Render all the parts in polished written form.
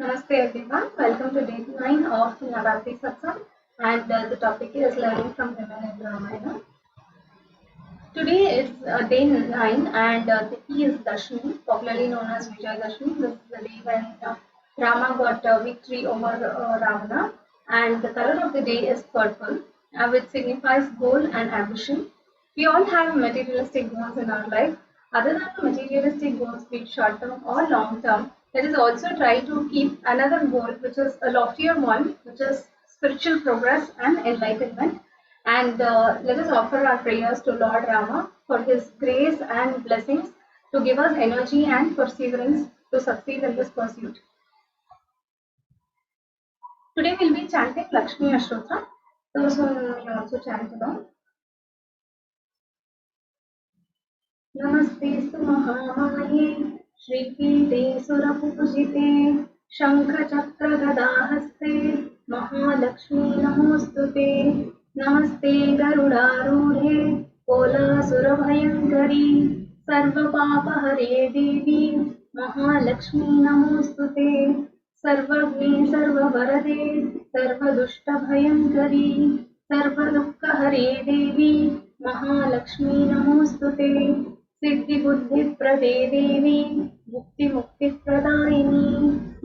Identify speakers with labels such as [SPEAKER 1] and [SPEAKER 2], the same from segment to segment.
[SPEAKER 1] Namaste everyone. Welcome to day 9 of Navratri Satsang, and the topic is learning from women in Ramayana. Today is day 9 and the key is Dashmi, popularly known as Vijay Dashmi. This is the day when Rama got victory over Ravana, and the color of the day is purple, which signifies goal and ambition. We all have materialistic goals in our life. Other than the materialistic goals, be it short term or long term, let us also try to keep another goal, which is a loftier one, which is spiritual progress and enlightenment. And let us offer our prayers to Lord Rama for his grace and blessings to give us energy and perseverance to succeed in this pursuit. Today we'll be chanting Lakshmi Ashtotra. Those who may also chant along. नमस्तेस्तु महामाये श्रीपीठे सुरपूजिते शङ्खचक्रगदाहस्ते Mahalakshmi नमोऽस्तुते नमस्ते गरुडारूढे कोलासुरभयङ्करी सर्वपापहरे देवी महालक्ष्मी नमोऽस्तुते सर्वज्ञे सर्ववरदे सर्वदुष्टभयङ्करी सर्वदुःखहरे देवी महालक्ष्मी नमोऽस्तुते सिद्धिबुद्धिप्रदे देवी मुक्तिमुक्तिप्रदायिनी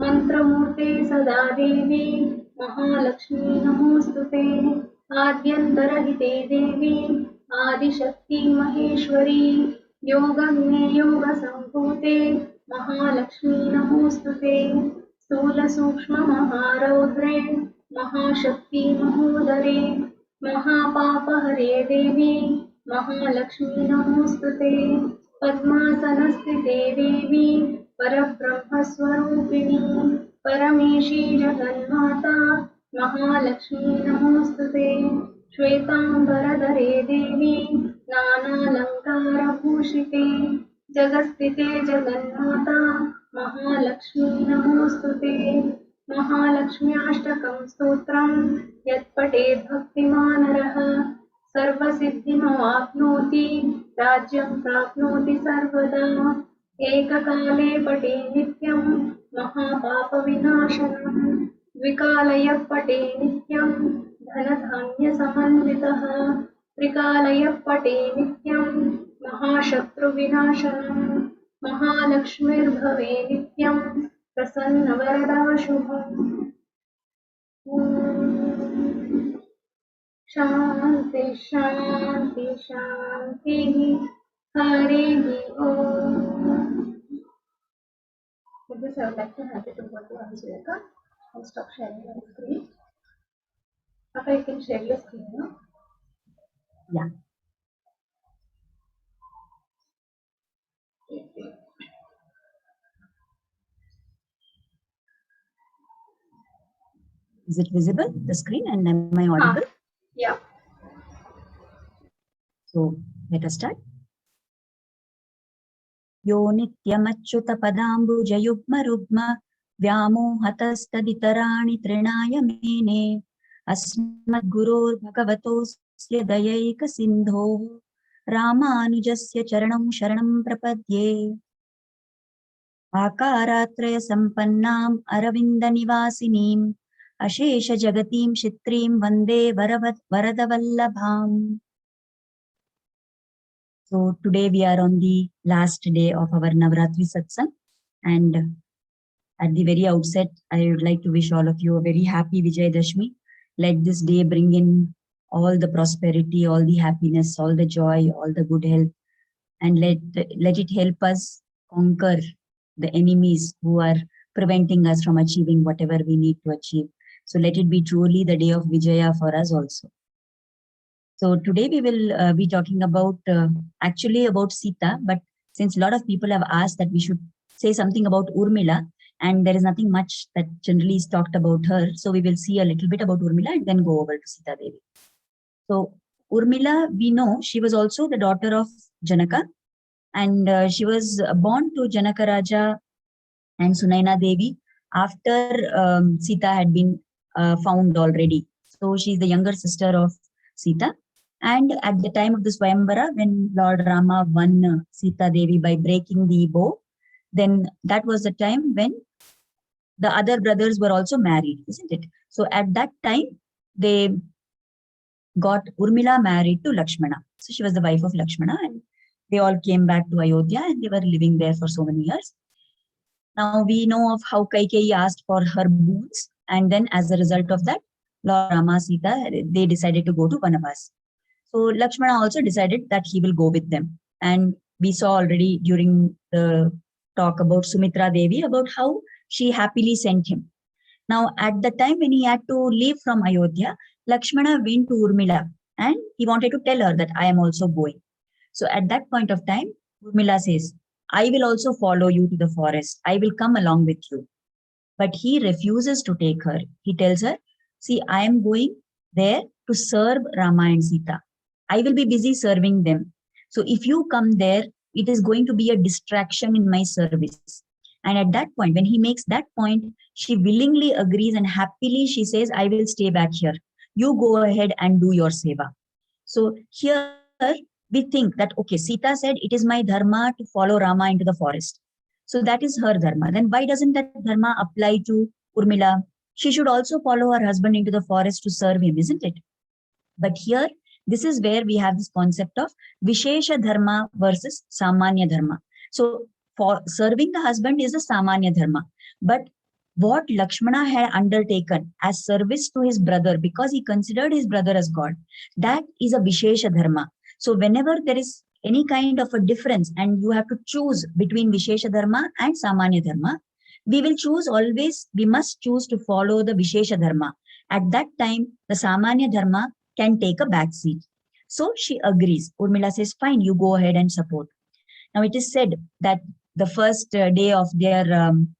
[SPEAKER 1] मन्त्रमूर्ते सदा देवी महालक्ष्मी नमोऽस्तुते आद्यन्तरहिते देवी आदिशक्ति महेश्वरी योगज्ञे योगसम्भूते महालक्ष्मी नमोऽस्तुते स्थूलसूक्ष्ममहारौद्रे महाशक्ति महोदरे महापापहरे देवी महालक्ष्मी नमोऽस्तुते पद्मासनस्थिते देवी परब्रह्मस्वरूपिणी परमेशी जगन्माता महालक्ष्मी नमोऽस्तुते श्वेताम्बरधरे देवी नानालङ्कारभूषिते जगस्थिते जगन्माता महालक्ष्मी नमोऽस्तुते महालक्ष्म्याष्टकं स्तोत्रं यत्पठेत् भक्तिमान् नरः सर्वसिद्धिमवाप्नोति राज्यं प्राप्नोति सर्वदा एककाले पठे नित्यं महापापविनाशनं द्विकालयः पठे नित्यं धनधान्यसमन्वितः त्रिकालयः पठे नित्यं महाशत्रुविनाशनं महालक्ष्मीर्भवे नित्यं प्रसन्नवरदा शुभम् शान्ति शान्ति शान्तिः हरिः ओम्. With this, I would like to hand it over to Ansulika. I'll stop sharing my screen. After you can share your screen now.
[SPEAKER 2] Yeah. Is it visible, the screen, and am I audible?
[SPEAKER 1] Yeah.
[SPEAKER 2] So let us start. Yo nityamachyuta padambujayugma rugma vyamohatastaditarani trinaya mene asmadguror bhagavatosya dayayika sindho ramanujasya charanam sharanam prapadye akaratraya sampannam aravinda nivasinim ashesha jagatim shitrim vande varadavallabham. So today we are on the last day of our Navratri Satsang, and at the very outset, I would like to wish all of you a very happy Vijay Dashmi. Let this day bring in all the prosperity, all the happiness, all the joy, all the good health, and let it help us conquer the enemies who are preventing us from achieving whatever we need to achieve. So let it be truly the day of Vijaya for us also. So today we will be talking about actually about Sita, but since a lot of people have asked that we should say something about Urmila, and there is nothing much that generally is talked about her, so we will see a little bit about Urmila and then go over to Sita Devi. So Urmila, we know she was also the daughter of Janaka, and she was born to Janaka Raja and Sunaina Devi after Sita had been found already. So she is the younger sister of Sita. And at the time of the Swayamvara, when Lord Rama won Sita Devi by breaking the bow, then that was the time when the other brothers were also married, isn't it? So at that time, they got Urmila married to Lakshmana. So she was the wife of Lakshmana, and they all came back to Ayodhya and they were living there for so many years. Now we know of how Kaikeyi asked for her boons, and then as a result of that, Lord Rama, Sita, they decided to go to Vanavas. So Lakshmana also decided that he will go with them. And we saw already during the talk about Sumitra Devi about how she happily sent him. Now, at the time when he had to leave from Ayodhya, Lakshmana went to Urmila and he wanted to tell her that I am also going. So at that point of time, Urmila says, I will also follow you to the forest. I will come along with you. But he refuses to take her. He tells her, see, I am going there to serve Rama and Sita. I will be busy serving them. So if you come there, it is going to be a distraction in my service. And at that point, when he makes that point, she willingly agrees and happily she says, I will stay back here. You go ahead and do your seva. So here we think that, okay, Sita said, it is my dharma to follow Rama into the forest. So that is her dharma. Then why doesn't that dharma apply to Urmila? She should also follow her husband into the forest to serve him, isn't it? But here, this is where we have this concept of Vishesha Dharma versus Samanya Dharma. So for serving the husband is a Samanya Dharma. But what Lakshmana had undertaken as service to his brother, because he considered his brother as God, that is a Vishesha Dharma. So whenever there is any kind of a difference and you have to choose between Vishesha Dharma and Samanya Dharma, we must choose to follow the Vishesha Dharma. At that time, the Samanya Dharma can take a back seat. So she agrees. Urmila says, fine, you go ahead and support. Now it is said that the first day of their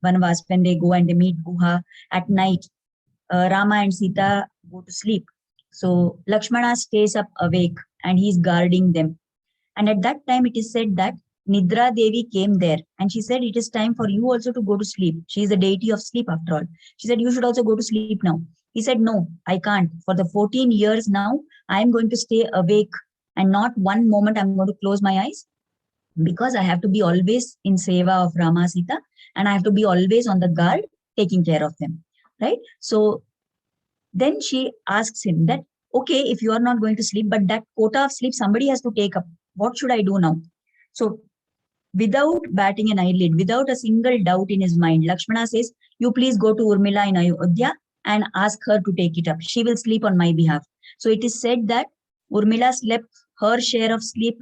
[SPEAKER 2] Vanavas, when they go and they meet Guha at night, Rama and Sita go to sleep. So Lakshmana stays up awake and he's guarding them. And at that time, it is said that Nidra Devi came there and she said, it is time for you also to go to sleep. She is the deity of sleep after all. She said, you should also go to sleep now. He said, no, I can't. For the 14 years now, I am going to stay awake and not one moment I'm going to close my eyes, because I have to be always in seva of Rama, Sita, and I have to be always on the guard taking care of them, right? So then she asks him that, okay, if you are not going to sleep, but that quota of sleep somebody has to take up. What should I do now? So without batting an eyelid, without a single doubt in his mind, Lakshmana says, you please go to Urmila in Ayodhya and ask her to take it up. She will sleep on my behalf. So it is said that Urmila slept her share of sleep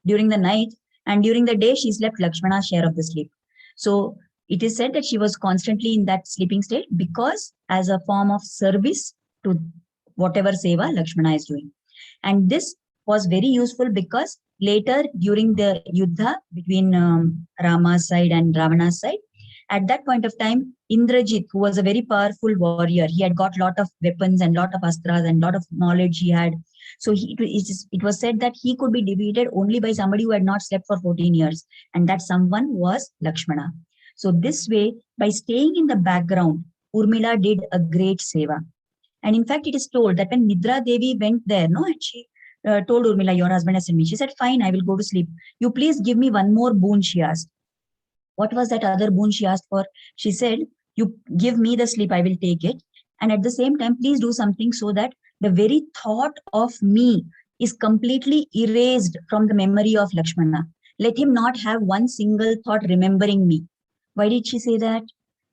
[SPEAKER 2] during the night, and during the day she slept Lakshmana's share of the sleep. So it is said that she was constantly in that sleeping state because as a form of service to whatever seva Lakshmana is doing. And this was very useful because later during the Yuddha between Rama's side and Ravana's side, at that point of time, Indrajit, who was a very powerful warrior, he had got a lot of weapons and lot of astras and lot of knowledge he had. So it was said that he could be defeated only by somebody who had not slept for 14 years. And that someone was Lakshmana. So this way, by staying in the background, Urmila did a great seva. And in fact, it is told that when Nidra Devi went there, and she told Urmila, your husband has sent me. She said, fine, I will go to sleep. You please give me one more boon, she asked. What was that other boon she asked for? She said, you give me the sleep, I will take it. And at the same time, please do something so that the very thought of me is completely erased from the memory of Lakshmana. Let him not have one single thought remembering me. Why did she say that?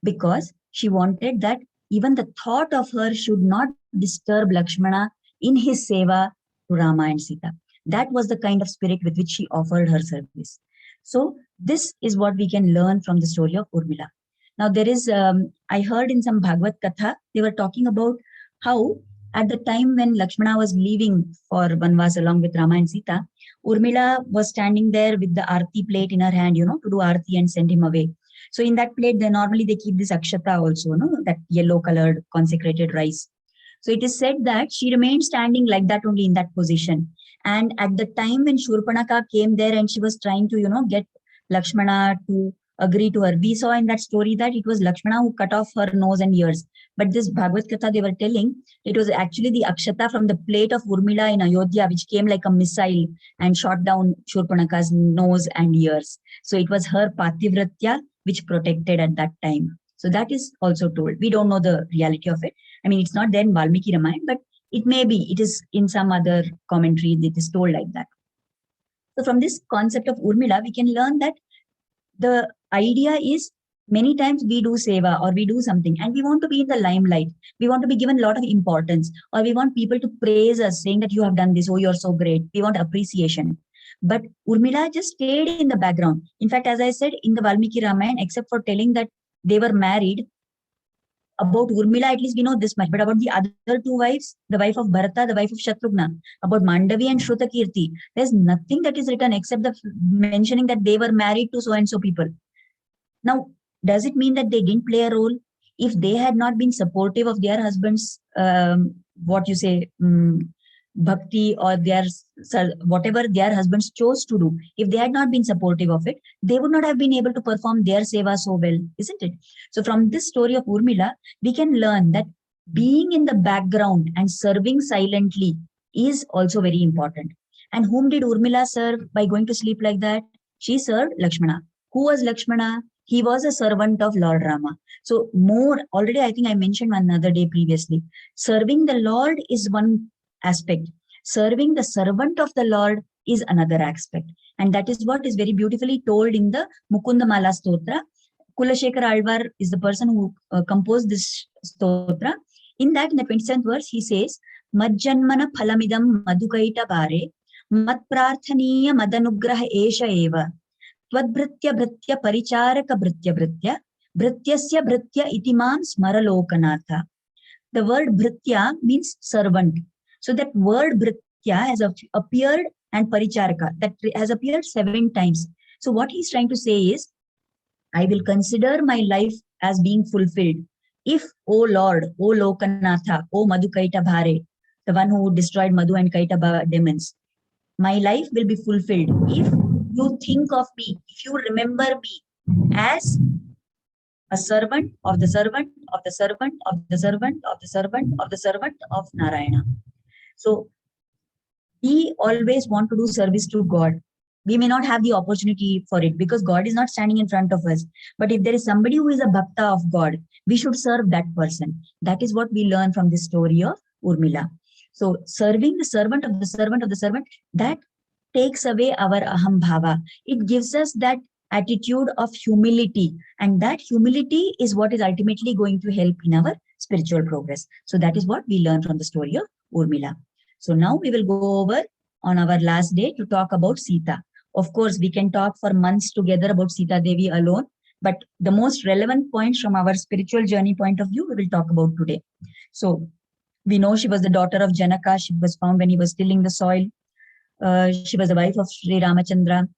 [SPEAKER 2] Because she wanted that even the thought of her should not disturb Lakshmana in his seva to Rama and Sita. That was the kind of spirit with which she offered her service. So this is what we can learn from the story of Urmila. Now there is, I heard in some Bhagavad Katha, they were talking about how at the time when Lakshmana was leaving for Vanvas along with Rama and Sita, Urmila was standing there with the Aarti plate in her hand, to do Aarti and send him away. So in that plate, they keep this Akshata also, that yellow colored consecrated rice. So it is said that she remained standing like that only in that position. And at the time when Shurpanaka came there and she was trying to, get Lakshmana to agree to her, we saw in that story that it was Lakshmana who cut off her nose and ears. But this Bhagavad Katha, they were telling, it was actually the Akshata from the plate of Urmila in Ayodhya, which came like a missile and shot down Shurpanaka's nose and ears. So it was her Pativratya which protected at that time. So that is also told. We don't know the reality of it. I mean, it's not there in Valmiki Ramayana, but it may be, it is in some other commentary that is told like that. So from this concept of Urmila, we can learn that the idea is many times we do seva or we do something and we want to be in the limelight. We want to be given a lot of importance, or we want people to praise us saying that you have done this, oh, you're so great. We want appreciation. But Urmila just stayed in the background. In fact, as I said, in the Valmiki Ramayana, except for telling that they were married, about Urmila, at least we know this much. But about the other two wives, the wife of Bharata, the wife of Shatrughna, about Mandavi and Shrutakirti, there's nothing that is written except the mentioning that they were married to so and so people. Now, does it mean that they didn't play a role? If they had not been supportive of their husband's, bhakti, or their whatever their husbands chose to do, if they had not been supportive of it, they would not have been able to perform their seva so well, isn't it? So from this story of Urmila, we can learn that being in the background and serving silently is also very important. And whom did Urmila serve by going to sleep like that? She served Lakshmana. Who was Lakshmana? He was a servant of Lord Rama. So more, already I think I mentioned another day previously, serving the Lord is one aspect. Serving the servant of the Lord is another aspect. And that is what is very beautifully told in the Mukunda Mala Stotra. Kulashekar Alvar is the person who composed this stotra. In that, in the 27th verse, he says, Majjanmana phalamidam madhukaita bare, mat prarthaniya madanugraha esha eva, Tvadbhritya bhritya paricharaka bhritya bhritya, bhrityasya bhritya itimam smaralokanatha. The word bhritya means servant. So that word bhritya has appeared, and paricharaka, that has appeared 7 times. So what he's trying to say is, I will consider my life as being fulfilled if, O Lord, O Lokanatha, O Madhukaita Bhare, the one who destroyed Madhu and Kaita demons, my life will be fulfilled if you think of me, if you remember me as a servant of the servant of the servant of the servant of the servant of the servant of Narayana. So we always want to do service to God. We may not have the opportunity for it because God is not standing in front of us. But if there is somebody who is a bhakta of God, we should serve that person. That is what we learn from the story of Urmila. So serving the servant of the servant of the servant, that takes away our aham bhava. It gives us that attitude of humility. And that humility is what is ultimately going to help in our spiritual progress. So that is what we learn from the story of Urmila. So now we will go over on our last day to talk about Sita. Of course, we can talk for months together about Sita Devi alone, but the most relevant points from our spiritual journey point of view, we will talk about today. So we know she was the daughter of Janaka. She was found when he was tilling the soil. She was the wife of Sri Ramachandra.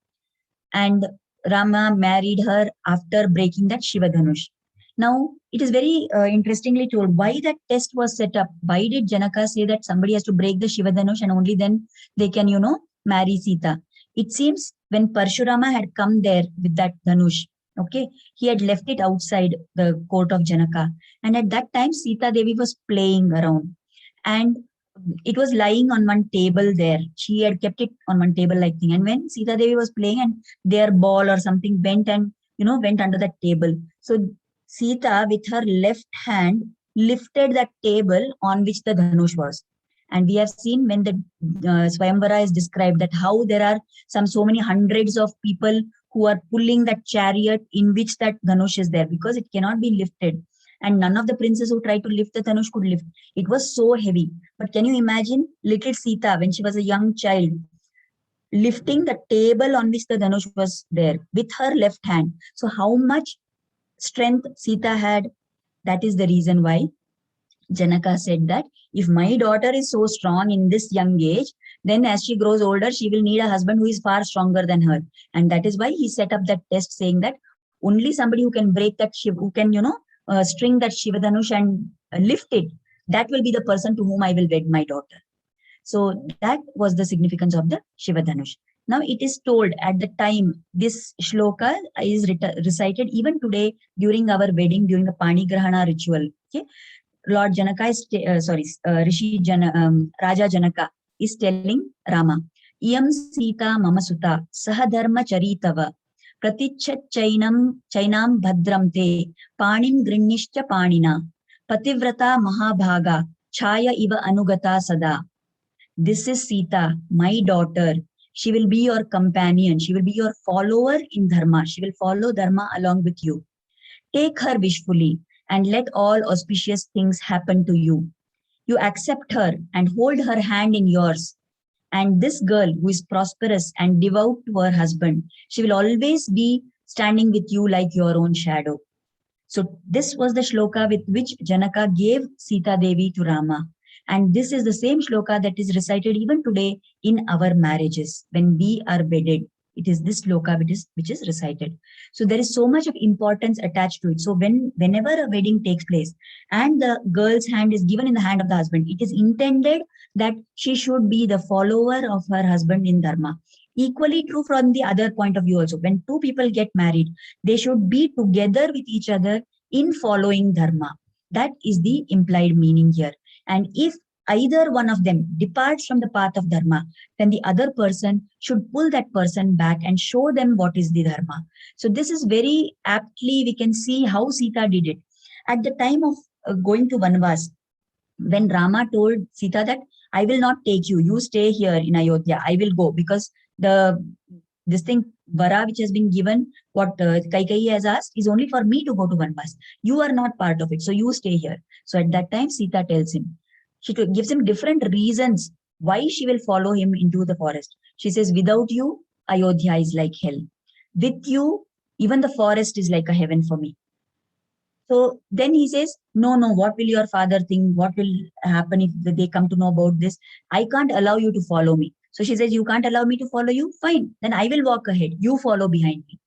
[SPEAKER 2] And Rama married her after breaking that Shiva Dhanush. Now, it is very interestingly told why that test was set up. Why did Janaka say that somebody has to break the Shiva Dhanush and only then they can, marry Sita? It seems when Parshurama had come there with that Dhanush, okay, he had left it outside the court of Janaka. And at that time, Sita Devi was playing around. And it was lying on one table there. She had kept it on one table like thing. And when Sita Devi was playing and their ball or something went and, went under that table. So Sita with her left hand lifted that table on which the Dhanush was. And we have seen when the Swayamvara is described that how there are so many hundreds of people who are pulling that chariot in which that Dhanush is there because it cannot be lifted. And none of the princes who tried to lift the Dhanush could lift. It was so heavy. But can you imagine little Sita when she was a young child lifting the table on which the Dhanush was there with her left hand? So how much strength Sita had? That is the reason why Janaka said that if my daughter is so strong in this young age, then as she grows older, she will need a husband who is far stronger than her. And that is why he set up that test saying that only somebody who can break that Shiva, who can, string that Shiva Dhanush and lift it, that will be the person to whom I will wed my daughter. So that was the significance of the Shiva Dhanush. Now it is told at the time, this shloka is recited even today during our wedding, during the Pani Grahana ritual. Okay, Lord Janaka is, Raja Janaka is telling Rama, Iyam Sita Mama Suta Sahadharma Charitava pratichat chainam bhadram te panim grinnishcha panina pativrata mahabhaga chaya iva anugata sada. This is Sita, my daughter. She will be your companion. She will be your follower in Dharma. She will follow Dharma along with you. Take her wishfully and let all auspicious things happen to you. You accept her and hold her hand in yours. And this girl who is prosperous and devout to her husband, she will always be standing with you like your own shadow. So this was the shloka with which Janaka gave Sita Devi to Rama. And this is the same shloka that is recited even today in our marriages when we are wedded. It is this shloka which is recited. So there is so much of importance attached to it. So whenever a wedding takes place and the girl's hand is given in the hand of the husband, it is intended that she should be the follower of her husband in Dharma. Equally true from the other point of view also. When two people get married, they should be together with each other in following Dharma. That is the implied meaning here. And if either one of them departs from the path of Dharma, then the other person should pull that person back and show them what is the Dharma. So this is very aptly, we can see how Sita did it. At the time of going to Vanvas, when Rama told Sita that I will not take you, you stay here in Ayodhya, I will go, because this thing, Vara, which has been given, what Kaikeyi has asked, is only for me to go to Vanvas. You are not part of it, so you stay here. So at that time, Sita tells him, she gives him different reasons why she will follow him into the forest. She says, without you, Ayodhya is like hell. With you, even the forest is like a heaven for me. So then he says, no, what will your father think? What will happen if they come to know about this? I can't allow you to follow me. So she says, you can't allow me to follow you? Fine, then I will walk ahead. You follow behind me.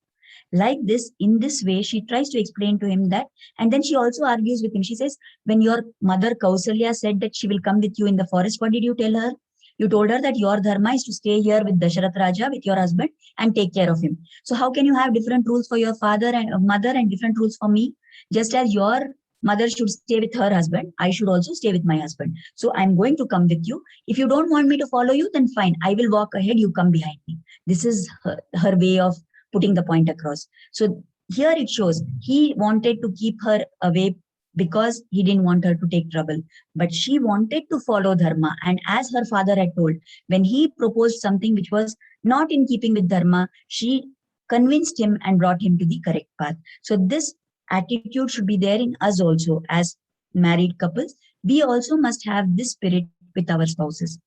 [SPEAKER 2] Like this, in this way, she tries to explain to him that, and then she also argues with him. She says, when your mother Kausalya said that she will come with you in the forest, what did you tell her? You told her that your dharma is to stay here with Dasharath Raja, with your husband, and take care of him. So how can you have different rules for your father and mother and different rules for me? Just as your mother should stay with her husband, I should also stay with my husband. So I'm going to come with you. If you don't want me to follow you, then fine. I will walk ahead. You come behind me. This is her way of putting the point across. So here it shows he wanted to keep her away because he didn't want her to take trouble. But she wanted to follow Dharma. And as her father had told, when he proposed something which was not in keeping with Dharma, she convinced him and brought him to the correct path. So this attitude should be there in us also as married couples. We also must have this spirit with our spouses.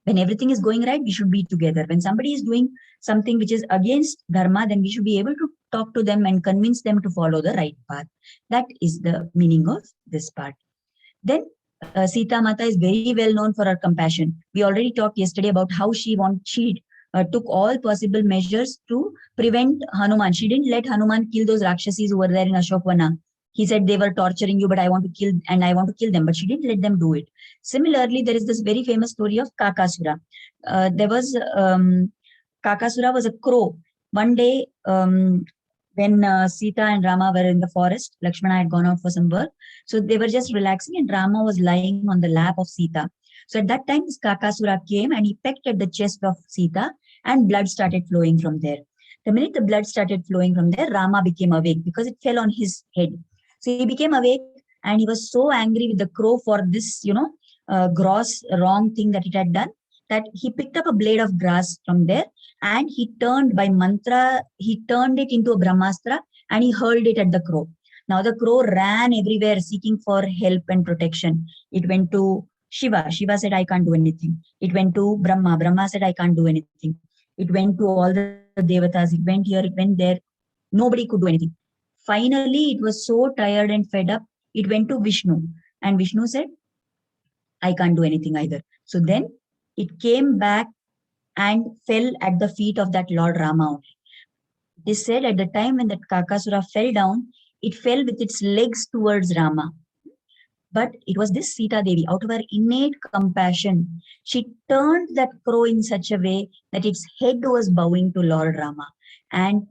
[SPEAKER 2] When everything is going right, we should be together. When somebody is doing something which is against Dharma, then we should be able to talk to them and convince them to follow the right path. That is the meaning of this part. Then Sita Mata is very well known for her compassion. We already talked yesterday about how she took all possible measures to prevent Hanuman. She didn't let Hanuman kill those Rakshasis who were there in Ashokvana. He said they were torturing you, but I want to kill them. But she didn't let them do it. Similarly, there is this very famous story of Kakasura. Kakasura was a crow. One day, when Sita and Rama were in the forest, Lakshmana had gone out for some work. So they were just relaxing and Rama was lying on the lap of Sita. So at that time, this Kakasura came and he pecked at the chest of Sita and blood started flowing from there. The minute the blood started flowing from there, Rama became awake because it fell on his head. So he became awake and he was so angry with the crow for this, gross wrong thing that it had done, that he picked up a blade of grass from there and he turned by mantra, he turned it into a Brahmastra and he hurled it at the crow. Now the crow ran everywhere seeking for help and protection. It went to Shiva. Shiva said, I can't do anything. It went to Brahma. Brahma said, I can't do anything. It went to all the devatas. It went here, it went there. Nobody could do anything. Finally, it was so tired and fed up, it went to Vishnu. And Vishnu said, I can't do anything either. So then it came back and fell at the feet of that Lord Rama only. They said at the time when that Kakasura fell down, it fell with its legs towards Rama. But it was this Sita Devi, out of her innate compassion, she turned that crow in such a way that its head was bowing to Lord Rama. And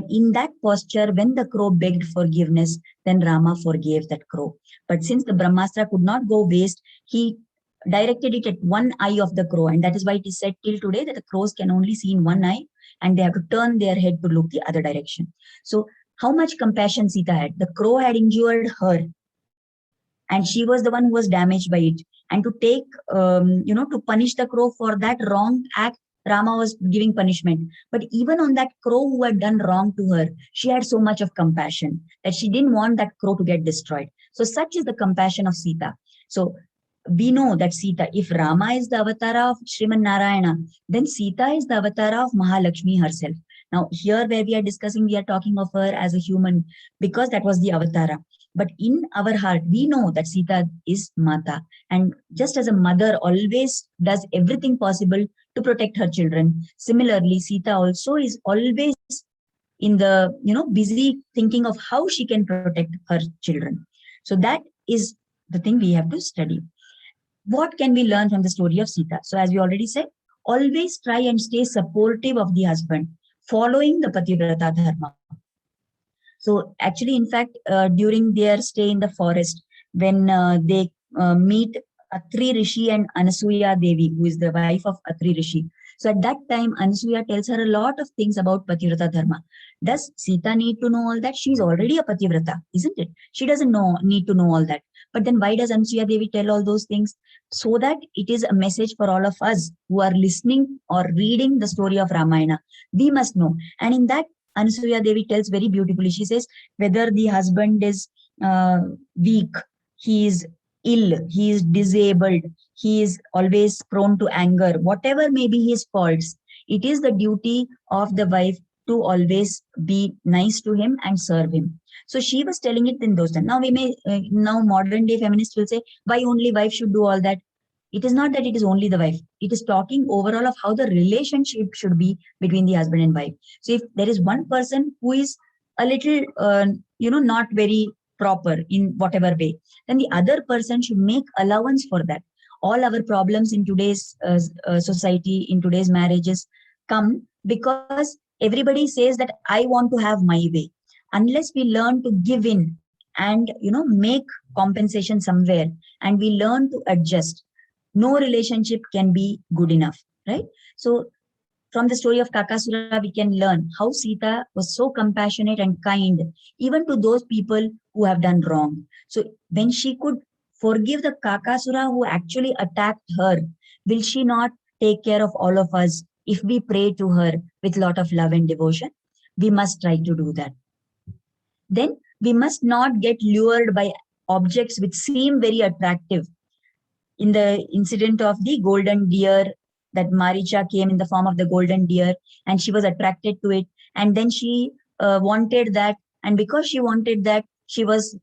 [SPEAKER 2] in that posture, when the crow begged forgiveness, then Rama forgave that crow. But since the Brahmastra could not go waste, he directed it at one eye of the crow. And that is why it is said till today that the crows can only see in one eye. and they have to turn their head to look the other direction. So how much compassion Sita had? The crow had injured her, and she was the one who was damaged by it. And to take, to punish the crow for that wrong act, Rama was giving punishment. But even on that crow who had done wrong to her, she had so much of compassion that she didn't want that crow to get destroyed. So such is the compassion of Sita. So we know that Sita, if Rama is the avatar of Sriman Narayana, then Sita is the avatar of Mahalakshmi herself. Now, here where we are discussing, we are talking of her as a human because that was the avatara. But in our heart, we know that Sita is Mata. And just as a mother always does everything possible to protect her children, similarly, Sita also is always in the, busy thinking of how she can protect her children. So that is the thing we have to study. What can we learn from the story of Sita? So as we already said, always try and stay supportive of the husband, following the Pativrata Dharma. So actually, in fact, during their stay in the forest, when they meet Atri Rishi and Anasuya Devi, who is the wife of Atri Rishi. So at that time, Anasuya tells her a lot of things about Pativrata Dharma. Does Sita need to know all that? She's already a Pativrata, isn't it? She doesn't need to know all that. But then why does Anasuya Devi tell all those things? So that it is a message for all of us who are listening or reading the story of Ramayana. We must know. And in that, Anasuya Devi tells very beautifully. She says, whether the husband is weak, he is ill, he is disabled, he is always prone to anger, whatever may be his faults, it is the duty of the wife to always be nice to him and serve him. So she was telling it in those times. Now we may, now modern day feminists will say, why only wife should do all that? It is not that it is only the wife. It is talking overall of how the relationship should be between the husband and wife. So if there is one person who is a little, not very proper in whatever way, then the other person should make allowance for that. All our problems in today's society, in today's marriages come because everybody says that I want to have my way. Unless we learn to give in and, make compensation somewhere, and we learn to adjust, no relationship can be good enough, right? So from the story of Kakasura, we can learn how Sita was so compassionate and kind, even to those people who have done wrong. So when she could forgive the Kakasura who actually attacked her, will she not take care of all of us if we pray to her with a lot of love and devotion? We must try to do that. Then we must not get lured by objects which seem very attractive. In the incident of the golden deer, that Maricha came in the form of the golden deer and she was attracted to it. And then she wanted that. And because she wanted that, she was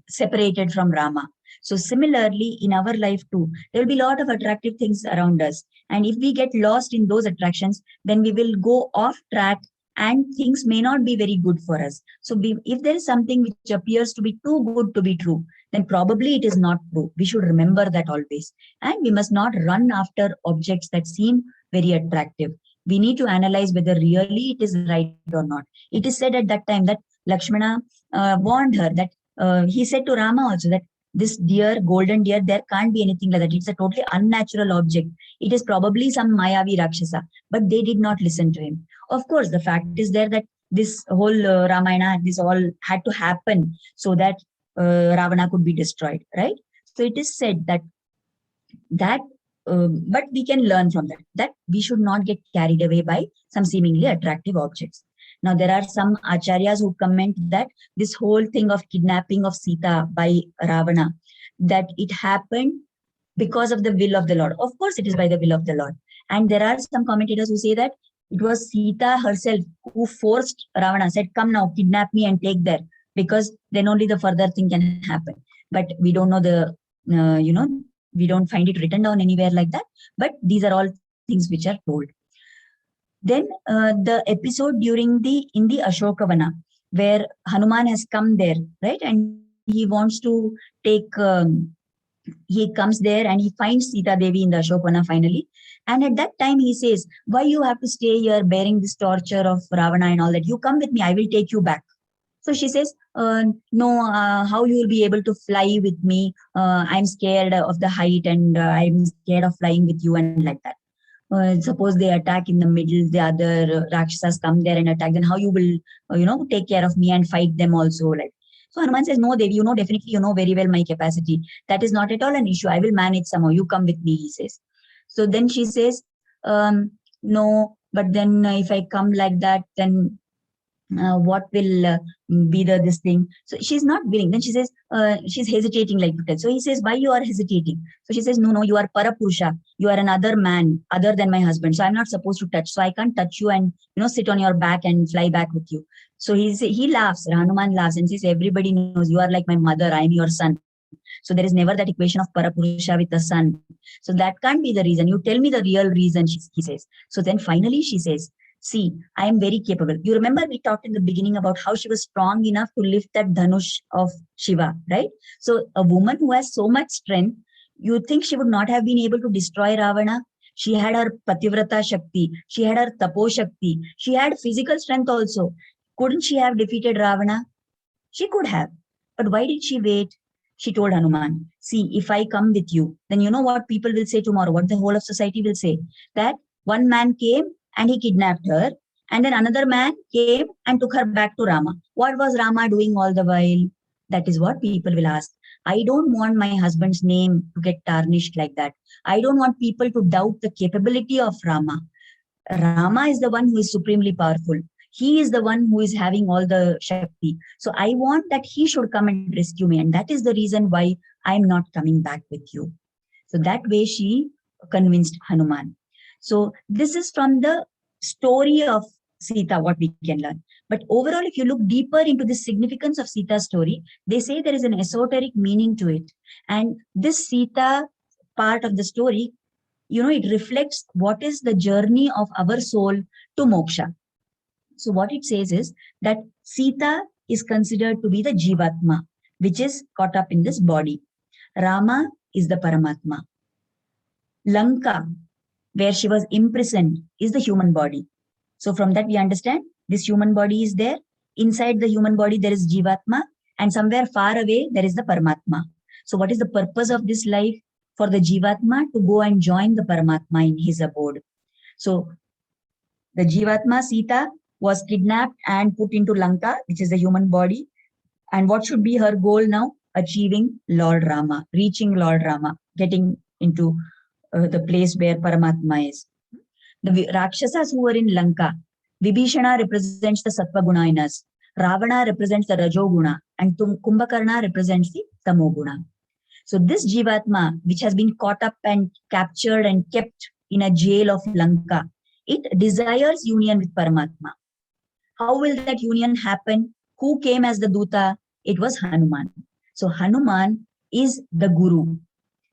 [SPEAKER 2] separated from Rama. So similarly, in our life too, there will be a lot of attractive things around us. And if we get lost in those attractions, then we will go off track and things may not be very good for us. So if there is something which appears to be too good to be true, then probably it is not true. We should remember that always. And we must not run after objects that seem very attractive. We need to analyze whether really it is right or not. It is said at that time that Lakshmana warned her that he said to Rama also that this deer, golden deer, there can't be anything like that. It's a totally unnatural object. It is probably some Mayavi Rakshasa, but they did not listen to him. Of course, the fact is there that this whole Ramayana, this all had to happen so that Ravana could be destroyed, right? So it is said that but we can learn from that we should not get carried away by some seemingly attractive objects. Now, there are some acharyas who comment that this whole thing of kidnapping of Sita by Ravana, that it happened because of the will of the Lord. Of course, it is by the will of the Lord. And there are some commentators who say that it was Sita herself who forced Ravana, said, come now, kidnap me and take there, because then only the further thing can happen. But we don't know we don't find it written down anywhere like that. But these are all things which are told. Then the episode in the Ashokavana, where Hanuman has come there, right? And he wants to take, he comes there and he finds Sita Devi in the Ashokavana finally. And at that time he says, why you have to stay here bearing this torture of Ravana and all that? You come with me, I will take you back. So she says, no, how you will be able to fly with me? I'm scared of the height and I'm scared of flying with you and like that. suppose they attack in the middle, the other Rakshasas come there and attack, then how you will, take care of me and fight them also? Like, so Hanuman says, no, Devi, definitely, very well my capacity. That is not at all an issue. I will manage somehow. You come with me, he says. So then she says, no, but then if I come like that, then what will be this thing? So she's not willing. Then she says, she's hesitating like to tell. So he says, why you are hesitating? So she says, no, you are parapurusha. You are another man other than my husband. So I'm not supposed to touch. So I can't touch you and, sit on your back and fly back with you. So he laughs, Hanuman laughs and says, everybody knows you are like my mother. I am your son. So there is never that equation of parapurusha with the son. So that can't be the reason. You tell me the real reason, he says. So then finally she says, see, I am very capable. You remember we talked in the beginning about how she was strong enough to lift that dhanush of Shiva, right? So a woman who has so much strength, you think she would not have been able to destroy Ravana? She had her Pativrata Shakti. She had her Tapo Shakti. She had physical strength also. Couldn't she have defeated Ravana? She could have. But why did she wait? She told Hanuman, see, if I come with you, then you know what people will say tomorrow, what the whole of society will say, that one man came and he kidnapped her, and then another man came and took her back to Rama. What was Rama doing all the while? That is what people will ask. I don't want my husband's name to get tarnished like that. I don't want people to doubt the capability of Rama. Rama is the one who is supremely powerful. He is the one who is having all the Shakti. So I want that he should come and rescue me. And that is the reason why I'm not coming back with you. So that way she convinced Hanuman. So this is from the story of Sita, what we can learn. But overall, if you look deeper into the significance of Sita's story, they say there is an esoteric meaning to it. And this Sita part of the story, it reflects what is the journey of our soul to moksha. So what it says is that Sita is considered to be the Jivatma, which is caught up in this body. Rama is the Paramatma. Lanka, where she was imprisoned, is the human body. So from that we understand this human body is there. Inside the human body there is Jivatma, and somewhere far away there is the Paramatma. So what is the purpose of this life? For the Jivatma to go and join the Paramatma in his abode. So the Jivatma, Sita, was kidnapped and put into Lanka, which is the human body. And what should be her goal now? Achieving Lord Rama, reaching Lord Rama, getting into the place where Paramatma is. The Rakshasas who were in Lanka, Vibhishana represents the Sattva Guna in us, Ravana represents the Rajo Guna, and Kumbhakarna represents the Tamo Guna. So this Jivatma, which has been caught up and captured and kept in a jail of Lanka, it desires union with Paramatma. How will that union happen? Who came as the Duta? It was Hanuman. So Hanuman is the Guru.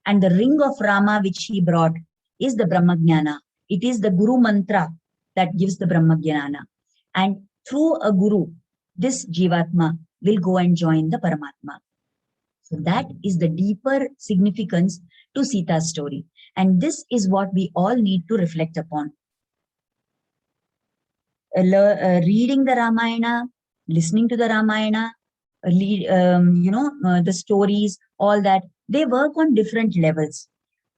[SPEAKER 2] And the ring of Rama which he brought is the Brahmagyana. It is the Guru mantra that gives the Brahmagyana. And through a Guru, this Jivatma will go and join the Paramatma. So that is the deeper significance to Sita's story. And this is what we all need to reflect upon. Reading the Ramayana, listening to the Ramayana, the stories, all that, they work on different levels.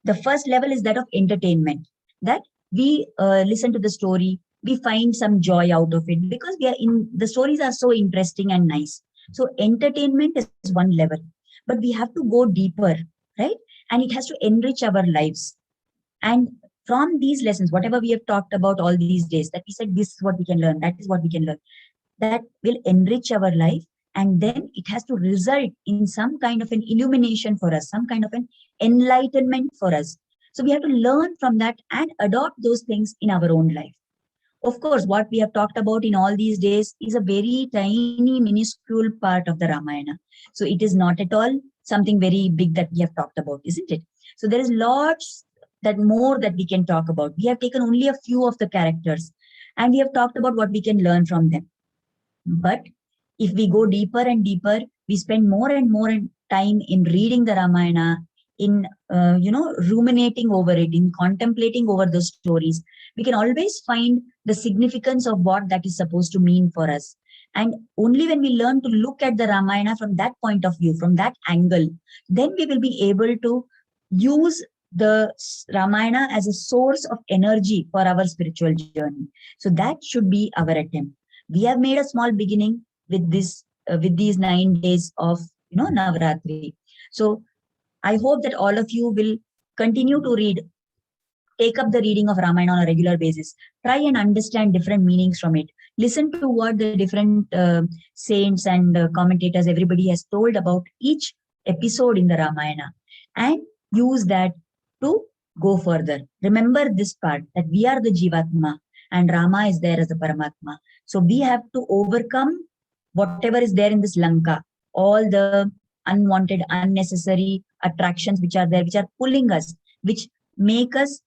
[SPEAKER 2] The first level is that of entertainment, that we listen to the story, we find some joy out of it because the stories are so interesting and nice. So entertainment is one level, but we have to go deeper, right? And it has to enrich our lives. And from these lessons, whatever we have talked about all these days, that we said this is what we can learn, that is what we can learn, that will enrich our life. And then it has to result in some kind of an illumination for us, some kind of an enlightenment for us. So we have to learn from that and adopt those things in our own life. Of course, what we have talked about in all these days is a very tiny, minuscule part of the Ramayana. So it is not at all something very big that we have talked about, isn't it? So there is lots more that we can talk about. We have taken only a few of the characters and we have talked about what we can learn from them. But if we go deeper and deeper, we spend more and more time in reading the Ramayana, in ruminating over it, in contemplating over the stories, we can always find the significance of what that is supposed to mean for us. And only when we learn to look at the Ramayana from that point of view, from that angle, then we will be able to use Ramayana as a source of energy for our spiritual journey. So that should be our attempt. We have made a small beginning with these 9 days of Navratri. So I hope that all of you will continue to take up the reading of Ramayana on a regular basis. Try and understand different meanings from it. Listen to what the different saints and commentators, everybody has told about each episode in the Ramayana, and use that to go further. Remember this part, that we are the Jivatma and Rama is there as the Paramatma. So we have to overcome whatever is there in this Lanka, all the unwanted, unnecessary attractions which are there, which are pulling us, which make us,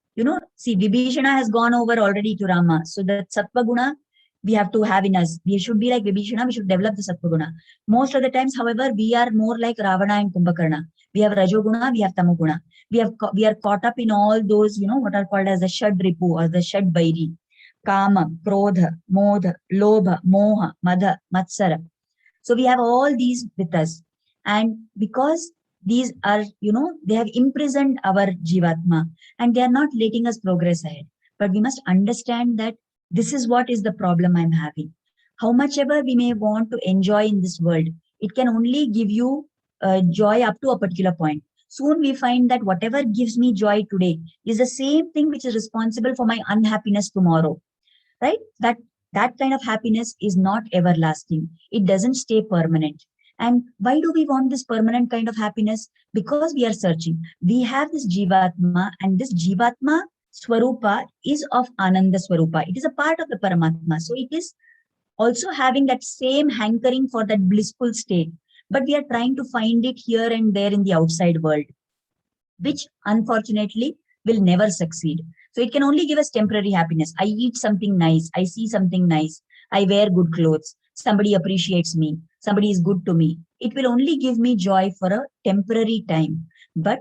[SPEAKER 2] see, Vibhishana has gone over already to Rama. So the Sattva Guna we have to have in us. We should be like Vibhishana, we should develop the Sattva Guna. Most of the times, however, we are more like Ravana and Kumbhakarna. We have Rajoguna, we have Tamoguna. We are caught up in all those, what are called as the Shad Ripu or the Shad Vairi. Kama, Krodha, Modha, Lobha, Moha, Madha, Matsara. So we have all these with us. And because these are, they have imprisoned our Jivatma and they are not letting us progress ahead. But we must understand that this is what is the problem I'm having. How much ever we may want to enjoy in this world, it can only give you joy up to a particular point. Soon we find that whatever gives me joy today is the same thing which is responsible for my unhappiness tomorrow, right? That kind of happiness is not everlasting. It doesn't stay permanent. And why do we want this permanent kind of happiness? Because we are searching. We have this Jivatma, and this Jivatma Swarupa is of Ananda Swarupa. It is a part of the Paramatma. So it is also having that same hankering for that blissful state. But we are trying to find it here and there in the outside world, which unfortunately will never succeed. So it can only give us temporary happiness. I eat something nice. I see something nice. I wear good clothes. Somebody appreciates me. Somebody is good to me. It will only give me joy for a temporary time. But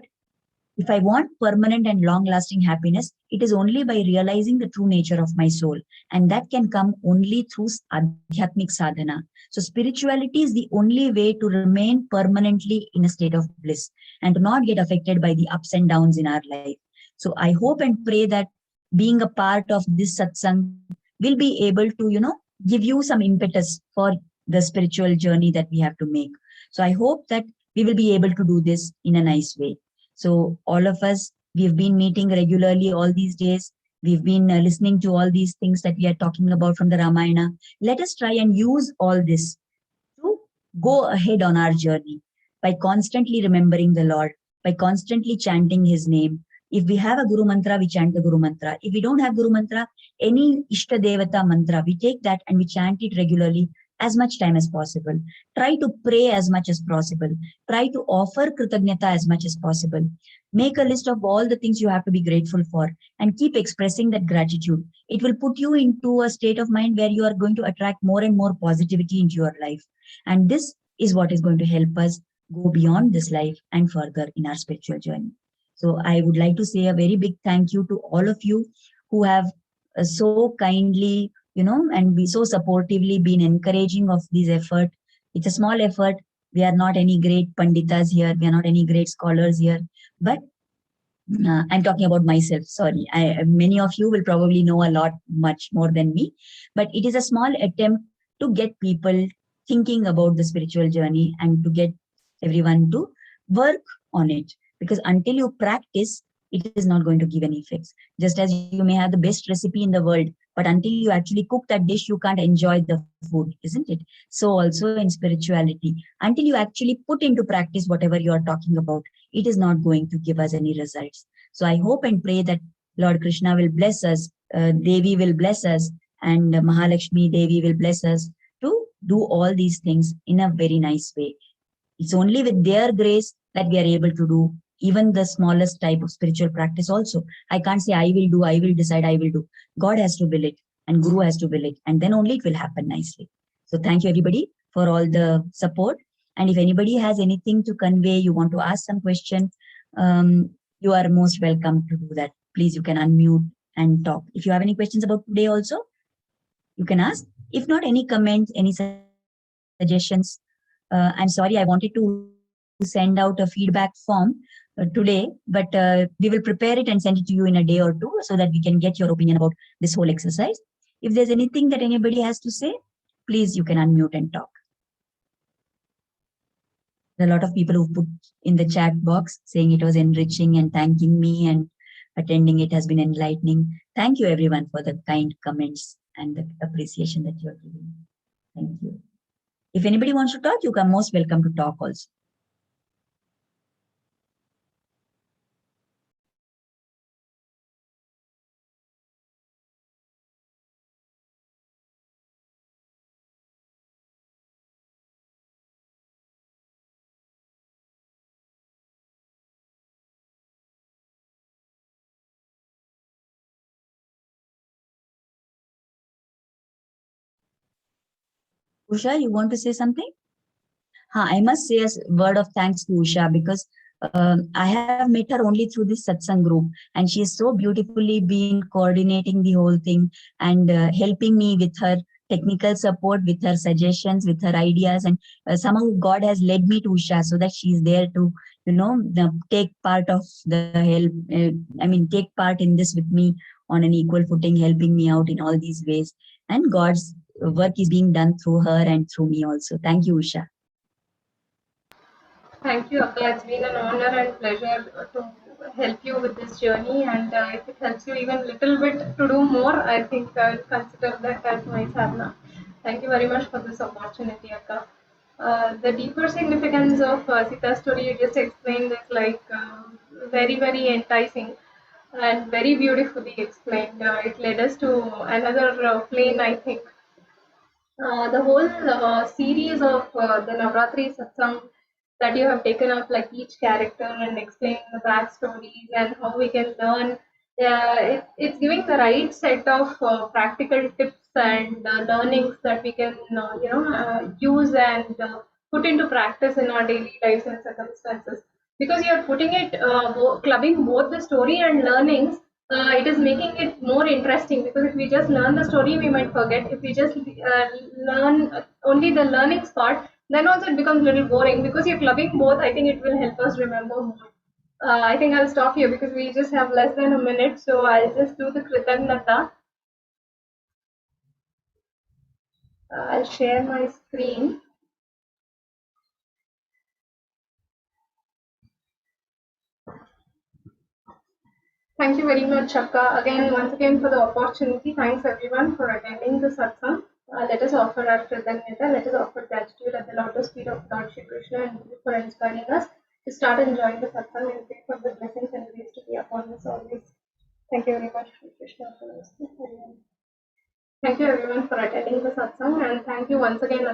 [SPEAKER 2] if I want permanent and long-lasting happiness, it is only by realizing the true nature of my soul. And that can come only through Adhyatmic sadhana. So spirituality is the only way to remain permanently in a state of bliss and to not get affected by the ups and downs in our life. So I hope and pray that being a part of this satsang will be able to, give you some impetus for the spiritual journey that we have to make. So I hope that we will be able to do this in a nice way. So all of us, we've been meeting regularly all these days. We've been listening to all these things that we are talking about from the Ramayana. Let us try and use all this to go ahead on our journey by constantly remembering the Lord, by constantly chanting his name. If we have a Guru Mantra, we chant the Guru Mantra. If we don't have Guru Mantra, any Ishta Devata Mantra, we take that and we chant it regularly as much time as possible. Try to pray as much as possible. Try to offer Kritagnyata as much as possible. Make a list of all the things you have to be grateful for and keep expressing that gratitude. It will put you into a state of mind where you are going to attract more and more positivity into your life. And this is what is going to help us go beyond this life and further in our spiritual journey. So I would like to say a very big thank you to all of you who have so kindly, and be so supportively been encouraging of this effort. It's a small effort. We are not any great panditas here. We are not any great scholars here. But I'm talking about myself. Sorry. Many of you will probably know a lot, much more than me. But it is a small attempt to get people thinking about the spiritual journey and to get everyone to work on it. Because until you practice, it is not going to give any effects. Just as you may have the best recipe in the world, but until you actually cook that dish, you can't enjoy the food, isn't it? So also in spirituality, until you actually put into practice whatever you are talking about, it is not going to give us any results. So I hope and pray that Lord Krishna will bless us, Devi will bless us, and Mahalakshmi Devi will bless us to do all these things in a very nice way. It's only with their grace that we are able to do even the smallest type of spiritual practice also. I can't say I will decide, I will do. God has to will it and Guru has to will it, and then only it will happen nicely. So thank you everybody for all the support. And if anybody has anything to convey, you want to ask some question, you are most welcome to do that. Please, you can unmute and talk. If you have any questions about today also, you can ask. If not, any comments, any suggestions, I'm sorry, I wanted to send out a feedback form today, but we will prepare it and send it to you in a day or two so that we can get your opinion about this whole exercise. If there's anything that anybody has to say, please, you can unmute and talk. There are a lot of people who put in the chat box saying it was enriching and thanking me, and attending it has been enlightening. Thank you everyone for the kind comments and the appreciation that you're giving. Thank you. If anybody wants to talk, you are most welcome to talk also. Usha, you want to say something? I must say a word of thanks to Usha, because I have met her only through this satsang group, and she is so beautifully been coordinating the whole thing and helping me with her technical support, with her suggestions, with her ideas, and somehow God has led me to Usha so that she is there to, take part of the help. Take part in this with me on an equal footing, helping me out in all these ways. And God's work is being done through her and through me also. Thank you, Usha.
[SPEAKER 1] Thank you, Akka. It's been an honor and pleasure to help you with this journey. And if it helps you even little bit to do more, I think I'll consider that as my sadhana. Thank you very much for this opportunity, Akka. The deeper significance of Sita's story you just explained is like very, very enticing and very beautifully explained. It led us to another plane, I think. The whole series of the Navratri Satsang that you have taken up, like each character and explaining the backstories and how we can learn. It's giving the right set of practical tips and learnings that we can, use and put into practice in our daily lives and circumstances. Because you're putting it, clubbing both the story and learnings, it is making it more interesting, because if we just learn the story we might forget. If we just learn only the learnings part, then also it becomes a little boring. Because you're clubbing both, I think it will help us remember more. I think I'll stop here because we just have less than a minute, so I'll just do the Kritagnata. I'll share my screen. Thank you very much, Akka. Once again, for the opportunity. Thanks everyone for attending the satsang. Let us offer our Kritanyata. Let us offer gratitude at the lotus feet of Lord Shri Krishna and for inspiring us to start enjoying the satsang and pray for the blessings and grace to be upon us always. Thank you very much, Shri Krishna. Thank you everyone for attending the satsang, and thank you once again.